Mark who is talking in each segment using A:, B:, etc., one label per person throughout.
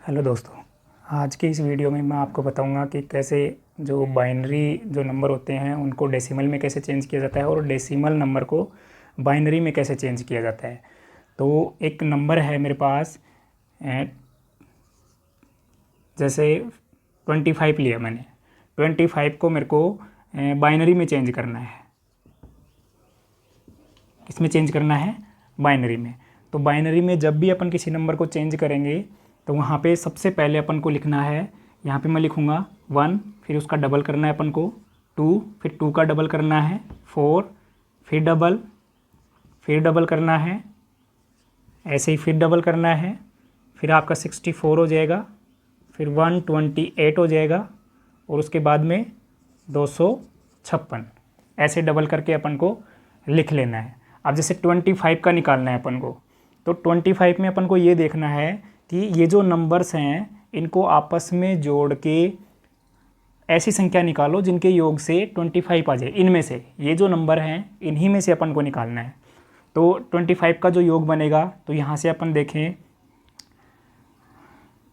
A: Hello दोस्तों, आज की इस वीडियो में मैं आपको बताऊंगा कि कैसे जो बाइनरी जो नंबर होते हैं उनको डेसिमल में कैसे चेंज किया जाता है और डेसिमल नंबर को बाइनरी में कैसे चेंज किया जाता है। तो एक नंबर है मेरे पास, जैसे 25 लिया मैंने। 25 को मेरे को बाइनरी में चेंज करना है। किसमें चेंज करना है? बाइनरी में। तो बाइनरी में जब भी अपन किसी नंबर को चेंज करेंगे तो वहाँ पे सबसे पहले अपन को लिखना है, यहाँ पे मैं लिखूँगा 1, फिर उसका डबल करना है अपन को 2, फिर 2 का डबल करना है 4, फिर डबल करना है, ऐसे ही फिर डबल करना है, फिर आपका 64 हो जाएगा, फिर 128 हो जाएगा और उसके बाद में 256, ऐसे डबल करके अपन को लिख लेना है। अब जैसे 25 का निकालना है अपन को, तो 25 में अपन को ये देखना है कि ये जो नंबर्स हैं इनको आपस में जोड़ के ऐसी संख्या निकालो जिनके योग से 25 आ जाए। इनमें से ये जो नंबर हैं इन्हीं में से अपन को निकालना है। तो 25 का जो योग बनेगा, तो यहाँ से अपन देखें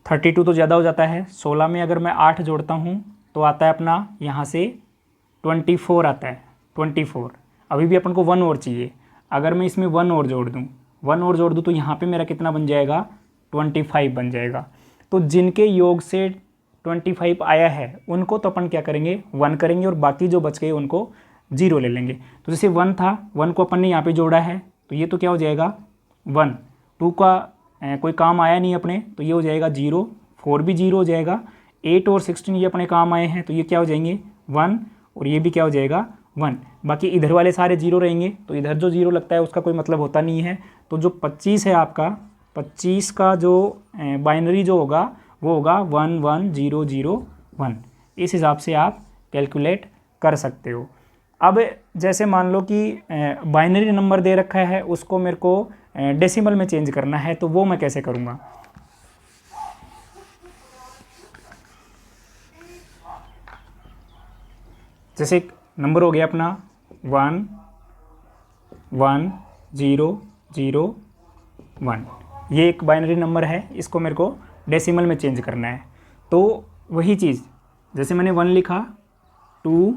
A: 32 तो ज़्यादा हो जाता है। 16 में अगर मैं 8 जोड़ता हूँ तो आता है अपना यहाँ से 24 आता है। 24 अभी भी अपन को 1 और चाहिए। अगर मैं इसमें 1 और जोड़ दूँ तो यहाँ पे मेरा कितना बन जाएगा? 25 बन जाएगा। तो जिनके योग से 25 आया है उनको तो अपन क्या करेंगे? 1 करेंगे और बाकी जो बच गए उनको 0 ले लेंगे। तो जैसे 1 था, 1 को अपन ने यहाँ पे जोड़ा है तो ये तो क्या हो जाएगा? 1। 2 का कोई काम आया नहीं अपने, तो ये हो जाएगा 0। 4 भी 0 हो जाएगा। 8 और 16 ये अपने काम आए हैं तो ये क्या हो जाएंगे? 1। और ये भी क्या हो जाएगा? 1। बाकी इधर वाले सारे 0 रहेंगे, तो इधर जो 0 लगता है उसका कोई मतलब होता नहीं है। तो जो 25 है आपका, 25 का जो बाइनरी जो होगा वो होगा 11001। इस हिसाब से आप कैलकुलेट कर सकते हो। अब जैसे मान लो कि बाइनरी नंबर दे रखा है, उसको मेरे को डेसिमल में चेंज करना है, तो वो मैं कैसे करूँगा? जैसे एक नंबर हो गया अपना 11001, ये एक बाइनरी नंबर है, इसको मेरे को डेसिमल में चेंज करना है। तो वही चीज़, जैसे मैंने 1 लिखा, 2,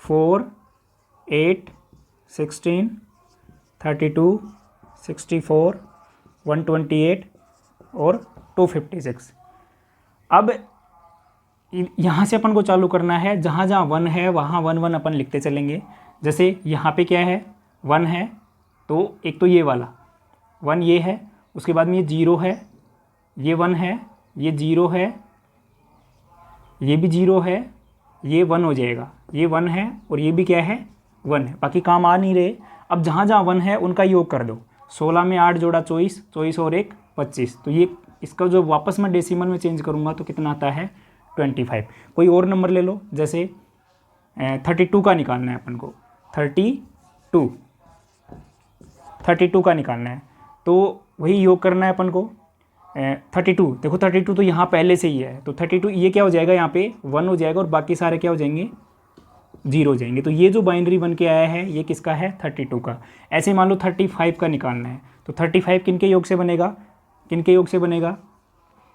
A: 4, 8, 16, 32, 64, 128 और 256। अब यहाँ से अपन को चालू करना है, जहाँ जहाँ 1 है वहाँ 1 1 अपन लिखते चलेंगे। जैसे यहाँ पे क्या है? 1 है, तो एक तो ये वाला 1 ये है, उसके बाद में ये 0 है, ये 1 है, ये 0 है, ये भी 0 है, ये 1 हो जाएगा, ये 1 है और ये भी क्या है? 1 है। बाकी काम आ नहीं रहे। अब जहाँ जहाँ 1 है उनका योग कर दो। 16 में 8 जोड़ा 24, 24 और 1 25। तो ये इसका जो वापस मैं डेसिमल में चेंज करूँगा तो कितना आता है? 25। कोई और नंबर ले लो, जैसे 32 का निकालना है अपन को। 32 का निकालना है, तो वही योग करना है अपन को। 32, देखो 32 तो यहाँ पहले से ही है, तो 32 ये क्या हो जाएगा? यहाँ पे 1 हो जाएगा और बाकी सारे क्या हो जाएंगे? 0 हो जाएंगे। तो ये जो बाइनरी बन के आया है ये किसका है? 32 का। ऐसे मान लो 35 का निकालना है, तो 35 किनके योग से बनेगा?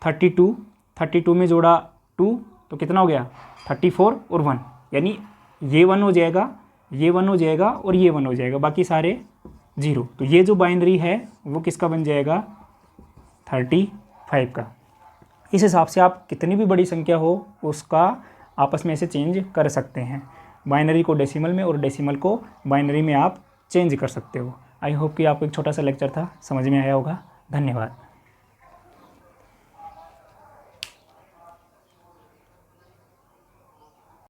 A: 32 में जोड़ा 2 तो कितना हो गया? 34 और 1, यानी ये 1 हो जाएगा, ये 1 हो जाएगा और ये 1 हो जाएगा, बाकी सारे 0। तो ये जो बाइनरी है वो किसका बन जाएगा? 35 का। इस हिसाब से आप कितनी भी बड़ी संख्या हो उसका आपस में ऐसे चेंज कर सकते हैं। बाइनरी को डेसिमल में और डेसिमल को बाइनरी में आप चेंज कर सकते हो। आई होप कि आपको एक छोटा सा लेक्चर था, समझ में आया होगा। धन्यवाद।